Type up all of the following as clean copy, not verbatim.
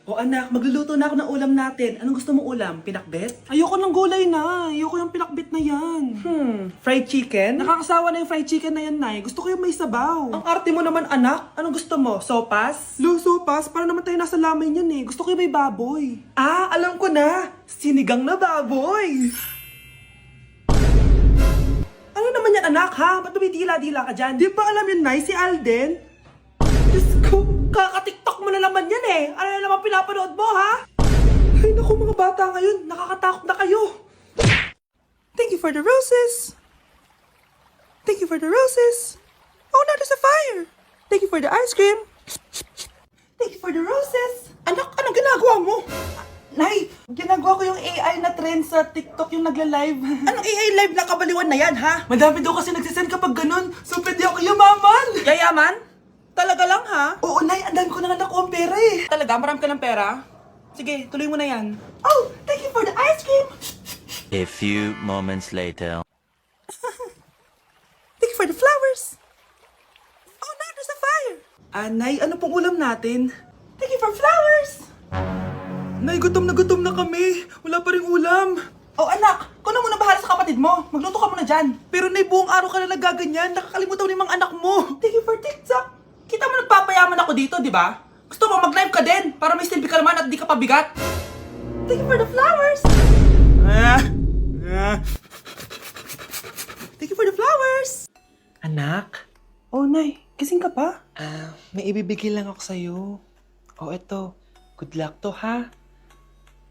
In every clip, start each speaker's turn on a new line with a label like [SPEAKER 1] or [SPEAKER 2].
[SPEAKER 1] O anak, magluluto na ako ng ulam natin. Anong gusto mo ulam? Pinakbet?
[SPEAKER 2] Ayoko ng gulay na. Ayoko yung pinakbit na yan.
[SPEAKER 1] Fried chicken?
[SPEAKER 2] Nakakasawa na yung fried chicken na yan, Nay. Gusto ko yung may sabaw.
[SPEAKER 1] Ang arte mo naman anak. Anong gusto mo? Sopas?
[SPEAKER 2] Luso, pas. Para naman tayo nasa lamay niyan eh. Gusto ko yung may baboy.
[SPEAKER 1] Ah, alam ko na. Sinigang na baboy. Ano naman yan anak ha? Ba't tumidila-dila ka dyan?
[SPEAKER 2] Di ba alam yun, Nay? Si Alden?
[SPEAKER 1] Diyos ko, kaka-tiktok mo na naman yan eh. Ano na naman pinapanood mo ha?
[SPEAKER 2] Ay, naku mga bata ngayon. Nakakatakot na kayo. Thank you for the roses. Thank you for the roses. Oh, now there's a fire. Thank you for the ice cream. Thank you for the roses. Anak, anong ginagawa mo?
[SPEAKER 1] Nay, ginagawa ko yung AI na trend sa TikTok yung nagla-live.
[SPEAKER 2] Anong AI live na kabaliwan na yan, ha? Madami daw kasi nagsisend kapag ganun. So, pwede ako yumaman.
[SPEAKER 1] Yayaman? Talaga lang ha?
[SPEAKER 2] Oo, Nay, ang dami ko na nga nakuha ang pera eh.
[SPEAKER 1] Talaga? Marami ka ng pera? Sige, tuloy mo na yan.
[SPEAKER 2] Oh, thank you for the ice cream.
[SPEAKER 3] A few moments later.
[SPEAKER 2] Thank you for the flowers. Oh, now there's a fire. Nay, ano pong ulam natin? Thank you for flowers. Nay, gutom na kami. Wala pa rin ulam.
[SPEAKER 1] Oh anak, kung na muna bahala sa kapatid mo. Magluto ka muna dyan.
[SPEAKER 2] Pero Nay, buong araw ka na nagaganyan. Nakakalimutan mo ni mga anak mo.
[SPEAKER 1] Thank you for TikTok. Kita mo nagpapayaman ako dito, di ba? Gusto mo mag-live ka din para may silbi ka naman at di ka pabigat.
[SPEAKER 2] Thank you for the flowers. Thank you for the flowers.
[SPEAKER 1] Anak?
[SPEAKER 2] Oh, Nay, gising ka pa?
[SPEAKER 1] May ibibigay lang ako sa'yo. Oh, eto. Good luck to, ha?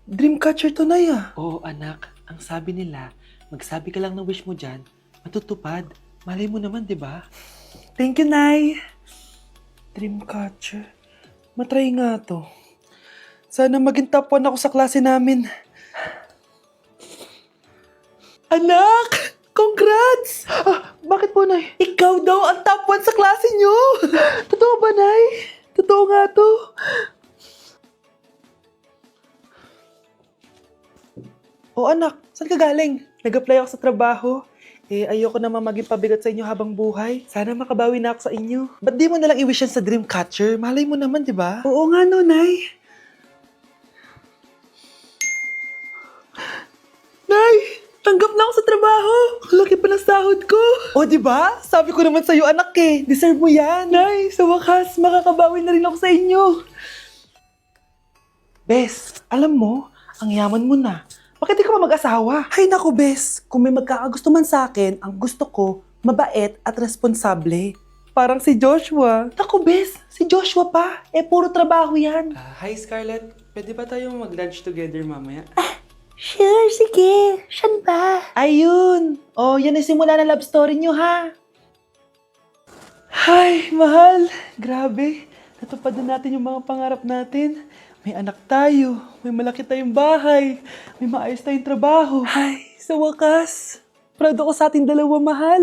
[SPEAKER 2] Dreamcatcher to, Nay, ah.
[SPEAKER 1] Oo, anak. Ang sabi nila, magsabi ka lang ng wish mo dyan, matutupad. Malay mo naman, di ba?
[SPEAKER 2] Thank you, Nay. Dreamcatcher. Matry nga to. Sana maging top 1 ako sa klase namin. Anak! Congrats! Bakit po, Nay?
[SPEAKER 1] Ikaw daw ang top 1 sa klase nyo!
[SPEAKER 2] Totoo ba, Nay? Totoo nga to. O anak, saan ka galing? Nag-apply ako sa trabaho. Ayoko naman maging pabigat sa inyo habang buhay. Sana makabawi na ako sa inyo. Ba't di mo nalang i-wish yan sa Dreamcatcher? Malay mo naman, di ba? Oo nga no, Nay. Nay! Tanggap na ako sa trabaho! Ang laki pa ng sahod ko! O, di ba? Sabi ko naman sa'yo, anak eh. Deserve mo yan. Nay, sa wakas, makakabawi na rin ako sa inyo. Bes, alam mo, ang yaman mo na. Bakit di ka pa mag-asawa? Ay naku, Bes. Kung may magkakagusto man sa akin, ang gusto ko, mabait at responsable. Parang si Joshua. Naku, Bes. Si Joshua pa. Puro trabaho yan.
[SPEAKER 4] Hi Scarlett, pwede ba tayong mag-lunch together mamaya?
[SPEAKER 2] Sure, sige. Siyan ba? Ayun. Oh, yan ay simula na love story nyo, ha? Ay, mahal. Grabe. Natupad na natin yung mga pangarap natin. May anak tayo. May malaki tayong bahay. May maayos tayong trabaho. Ay, sa wakas. Proud ako sa ating dalawa, mahal.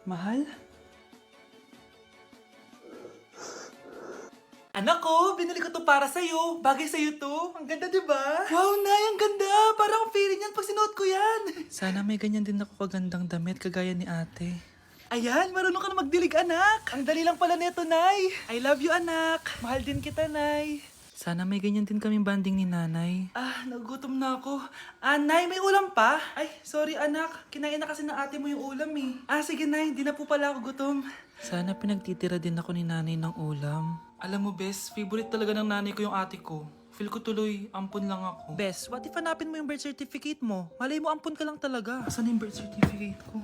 [SPEAKER 2] Mahal? Anak ko, binili ko to para sa'yo. Bagay sa'yo to. Ang ganda, di ba? Wow, Nay, ang ganda. Parang feeling yan pag sinuot ko yan.
[SPEAKER 4] Sana may ganyan din ako kagandang damit kagaya ni ate.
[SPEAKER 2] Ayan, marunong ka na magdilig, anak. Ang dali lang pala nito, Nay. I love you, anak. Mahal din kita, Nay.
[SPEAKER 4] Sana may ganyan din kaming banding ni nanay.
[SPEAKER 2] Nagugutom na ako. Nay, may ulam pa? Ay, sorry, anak. Kinain na kasi ng ate mo yung ulam, eh. Sige, Nay. Di na po pala ako gutom.
[SPEAKER 4] Sana pinagtitira din ako ni nanay ng ulam.
[SPEAKER 2] Alam mo, Bes, favorite talaga ng nanay ko yung ate ko. Feel ko tuloy, ampun lang ako.
[SPEAKER 4] Bes, what if hanapin mo yung birth certificate mo? Malay mo ampun ka lang talaga.
[SPEAKER 2] Asan yung birth certificate ko?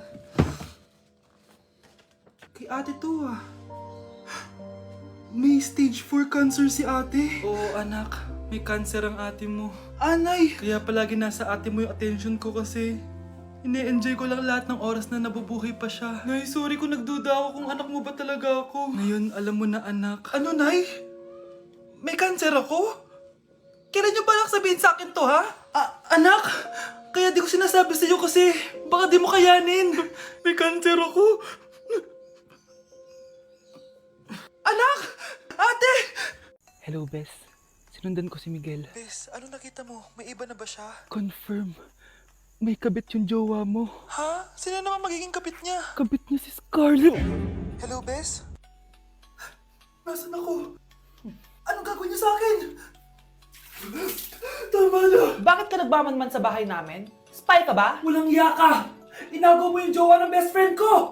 [SPEAKER 2] Kay ate to, ah. May stage 4 cancer si ate.
[SPEAKER 4] Oo anak, may cancer ang ate mo.
[SPEAKER 2] Anay!
[SPEAKER 4] Kaya palagi nasa ate mo yung attention ko kasi ine-enjoy ko lang lahat ng oras na nabubuhay pa siya.
[SPEAKER 2] Nay, sorry kung nagduda ako kung anak mo ba talaga ako.
[SPEAKER 4] Ngayon, alam mo na anak.
[SPEAKER 2] Ano, Nay? May cancer ako? Kailan niyo ba lang sabihin sa akin to, ha? Anak, kaya di ko sinasabi sa iyo kasi baka di mo kayanin. May cancer ako. Anak! Ate!
[SPEAKER 4] Hello, Bes. Sinundan ko si Miguel.
[SPEAKER 2] Bes, ano nakita mo? May iba na ba siya?
[SPEAKER 4] Confirm. May kabit yung jowa mo.
[SPEAKER 2] Ha? Sino naman magiging kapit niya?
[SPEAKER 4] Kabit niya si Scarlett.
[SPEAKER 2] Hello, Bes? Nasaan ako? Anong gagawin niyo sa akin? Tama na!
[SPEAKER 1] Bakit ka nagmamanman sa bahay namin? Spy ka ba?
[SPEAKER 2] Walang yaka! Inagaw mo yung jowa ng best friend ko!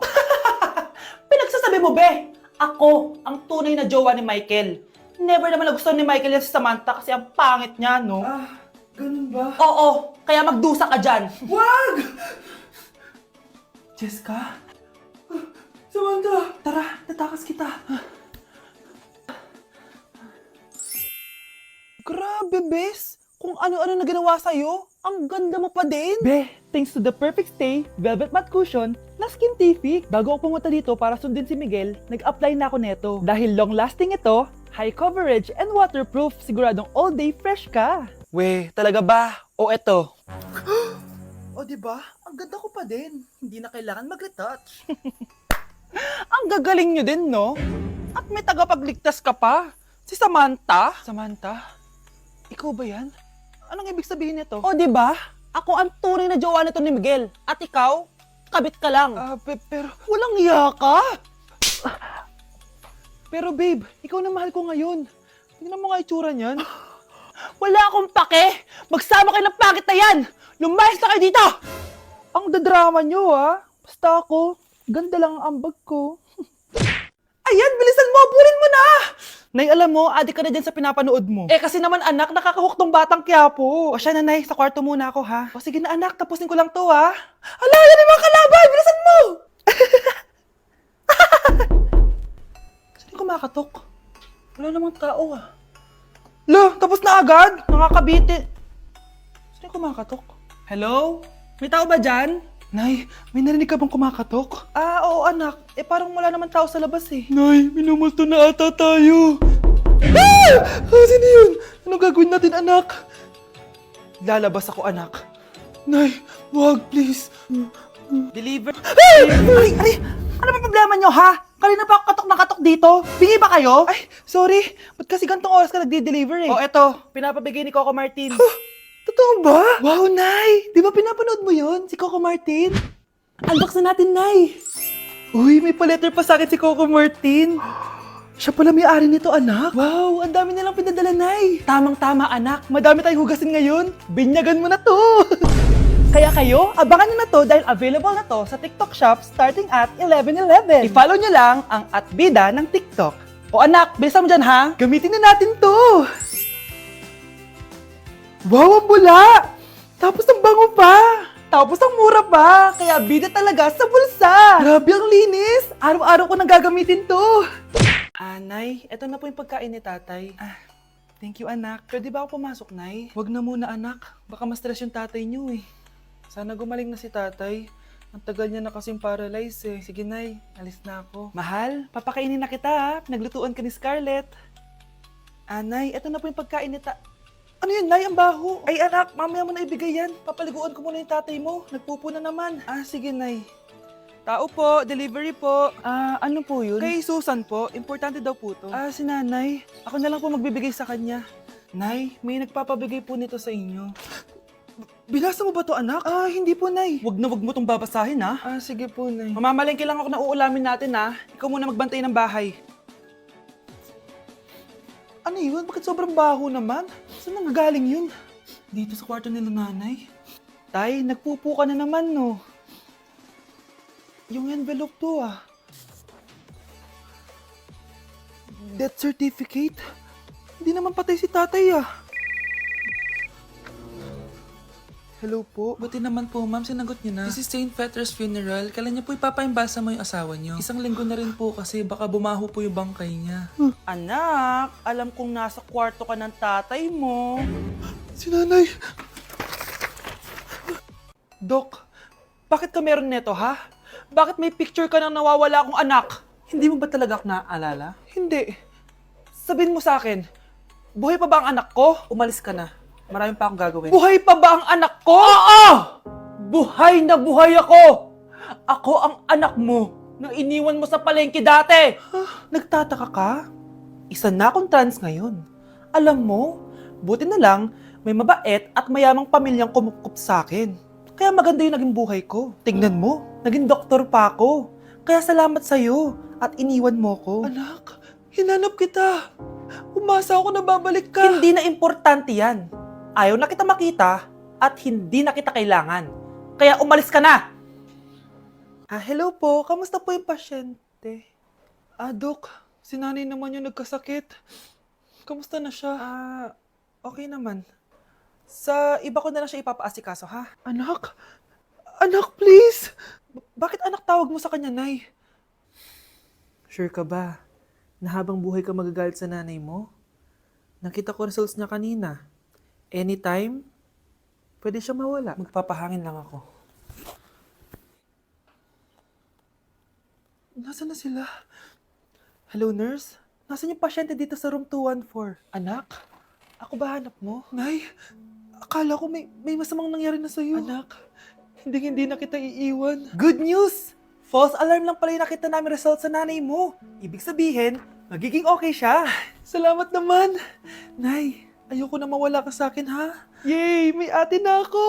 [SPEAKER 1] Pinagsasabi mo, be! Ako ang tunay na jowa ni Michael. Never naman nagustuhan ni Michael yan si Samantha kasi ang pangit niya, no?
[SPEAKER 2] Ah, ganun ba?
[SPEAKER 1] Oo, kaya magdusa ka dyan.
[SPEAKER 2] Wag! Jessica? Samantha!
[SPEAKER 1] Tara, tatakas kita. Grabe, bes. Kung ano-ano na ginawa sa'yo, ang ganda mo pa din.
[SPEAKER 4] Be, thanks to the perfect stay, velvet matte cushion, na Skintific. Bago ako pumunta dito para sundin si Miguel, nag-apply na ako neto. Dahil long-lasting ito, high coverage and waterproof, siguradong all day fresh ka.
[SPEAKER 1] We, talaga ba? O eto? O diba? Ang ganda ko pa din. Hindi na kailangan mag-retouch. Ang gagaling nyo din, no? At may tagapagligtas ka pa. Si Samantha. Samantha? Ikaw ba yan? Anong ibig sabihin nito? O diba? Ako ang tunay na jowa nito ni Miguel. At ikaw, kabit ka lang.
[SPEAKER 4] Pero...
[SPEAKER 1] Walang iya ka.
[SPEAKER 4] Pero babe, ikaw na mahal ko ngayon. Tingnan mo nga itsura niyan.
[SPEAKER 1] Wala akong pake. Magsama kayo ng pangit na yan. Lumayas na kayo dito.
[SPEAKER 4] Ang dadrama nyo Basta ako, ganda lang ang ambag ko.
[SPEAKER 1] Ayan, bilisan mo. Abulin mo na.
[SPEAKER 4] Nay, alam mo, adik ka na dyan sa pinapanood mo.
[SPEAKER 1] Eh kasi naman anak, nakakahook tong batang Quiapo.
[SPEAKER 4] O siya nanay, sa kwarto muna ako ha.
[SPEAKER 1] O sige na anak, tapusin ko lang to ha. Ala, yan yung mga kalaban! Bilisan mo! Saan yung kumakatok? Wala namang tao
[SPEAKER 4] Lo, tapos na agad?
[SPEAKER 1] Nakakabiti. Saan yung kumakatok? Hello? May tao ba dyan?
[SPEAKER 4] Nay, may narinig ka bang kumakatok?
[SPEAKER 1] Oo anak. Eh parang wala naman tao sa labas eh.
[SPEAKER 4] Nay, minumulto na ata tayo. Sino yun? Anong gagawin natin, anak?
[SPEAKER 1] Lalabas ako anak.
[SPEAKER 4] Nay, wag, please.
[SPEAKER 1] Deliver. Ay! Ano ba problema nyo ha? Kanina pa ako katok na katok dito. Bingi ba kayo?
[SPEAKER 4] Ay, sorry. Ba't kasi gantong oras ka nagde-deliver eh?
[SPEAKER 1] O eto, pinapabigay ni Coco Martin.
[SPEAKER 4] Totoo ba? Wow, Nay! Di ba pinapanood mo yun? Si Coco Martin?
[SPEAKER 1] Unbox na natin, Nay.
[SPEAKER 4] Uy, may pa-letter pa sa akin si Coco Martin. Siya pala may-ari nito, anak. Wow, ang dami nilang pinadala, Nay.
[SPEAKER 1] Tamang-tama, anak.
[SPEAKER 4] Madami tayong hugasin ngayon. Binyagan mo na to.
[SPEAKER 1] Kaya kayo, abangan nyo na to dahil available na to sa TikTok Shop starting at 11:11. I-follow nyo lang ang @bida ng TikTok. O anak, bilisan mo dyan ha.
[SPEAKER 4] Gamitin na natin to. Wow, ang bula! Tapos ang bango pa!
[SPEAKER 1] Tapos ang mura pa, kaya bida talaga sa bulsa.
[SPEAKER 4] Grabe ang linis! Araw-araw ko nang gagamitin to!
[SPEAKER 1] Nay, eto na po yung pagkain ni tatay.
[SPEAKER 4] Thank you, anak.
[SPEAKER 1] Pwede ba ako pumasok, Nay?
[SPEAKER 4] Wag na muna, anak. Baka ma-stress yung tatay niyo eh. Sana gumaling na si tatay. Ang tagal niya na kasing paralyzed eh. Sige, Nay. Alis na ako.
[SPEAKER 1] Mahal, papakainin na kita ha. Pinaglutuan ka ni Scarlett.
[SPEAKER 4] Nay, eto na po yung pagkain ni Ano yun, Nay? Ang baho. Ay, anak, mamaya mo na ibigay yan. Papaliguan ko muna yung tatay mo. Nagpupo na naman. Sige, Nay. Tao po, delivery po.
[SPEAKER 1] Ano po yun?
[SPEAKER 4] Kay Susan po, importante daw po to.
[SPEAKER 1] Si nanay.
[SPEAKER 4] Ako na lang po magbibigay sa kanya. Nay, may nagpapabigay po nito sa inyo. Binasa mo ba to, anak? Hindi po, Nay.
[SPEAKER 1] Wag mo tong babasahin ha.
[SPEAKER 4] Sige po, Nay.
[SPEAKER 1] Mamamalengke lang ako na uulamin natin ha. Ikaw muna magbantay ng bahay.
[SPEAKER 4] Ano yun? Bakit sobrang baho naman? Saan nanggagaling yun?
[SPEAKER 1] Dito sa kwarto nila nanay.
[SPEAKER 4] Tay, nagpupo ka na naman, no? Yung envelope to, Death certificate? Hindi naman patay si tatay, Hello po.
[SPEAKER 2] Buti naman po, ma'am, sinagot niyo na. This is St. Peter's Funeral. Kailan niyo po ipapaimbasa mo yung asawa niyo? Isang linggo na rin po kasi baka bumaho po yung bangkay niya.
[SPEAKER 1] Anak, alam kong nasa kwarto ka ng tatay mo.
[SPEAKER 4] Si nanay.
[SPEAKER 1] Dok, bakit ka meron neto ha? Bakit may picture ka ng nawawala akong anak? Hindi mo ba talaga ako naaalala?
[SPEAKER 4] Hindi.
[SPEAKER 1] Sabihin mo sa akin, buhay pa ba ang anak ko? Umalis ka na. Marami pa akong gagawin.
[SPEAKER 4] Buhay pa ba ang anak ko?
[SPEAKER 1] Oo! Buhay na buhay ako! Ako ang anak mo na iniwan mo sa palengke dati!
[SPEAKER 4] Nagtataka ka?
[SPEAKER 1] Isa na akong trans ngayon. Alam mo, buti na lang may mabait at mayamang pamilyang kumukup sa akin. Kaya maganda yung naging buhay ko. Tingnan mo, naging doktor pa ako. Kaya salamat sa'yo at iniwan mo ko.
[SPEAKER 2] Anak, hinanap kita. Umasa ako na babalik ka.
[SPEAKER 1] Hindi na importante yan. Ayaw na kita makita at hindi na kita kailangan. Kaya umalis ka na!
[SPEAKER 2] Hello po. Kamusta po yung pasyente? Dok, si nanay naman yung nagkasakit. Kamusta na siya?
[SPEAKER 1] Okay naman. Sa iba ko na lang siya ipapaasikaso, ha?
[SPEAKER 2] Anak? Anak, please!
[SPEAKER 1] Bakit anak tawag mo sa kanya, Nay?
[SPEAKER 2] Sure ka ba na habang buhay ka magagalit sa nanay mo? Nakita ko results niya kanina. Anytime, pwede siya mawala.
[SPEAKER 1] Magpapahangin lang ako.
[SPEAKER 2] Nasaan na sila? Hello, nurse? Nasaan yung pasyente dito sa room 214?
[SPEAKER 1] Anak, ako ba hanap mo?
[SPEAKER 2] Nay, akala ko may masamang nangyari na sa'yo.
[SPEAKER 1] Anak,
[SPEAKER 2] Hindi na kita iiwan.
[SPEAKER 1] good news! False alarm lang pala yung nakita namin result sa nanay mo. Ibig sabihin, magiging okay siya.
[SPEAKER 2] Salamat naman. Nay, ayoko na mawala ka sa akin, ha?
[SPEAKER 1] Yay! May ate na ako!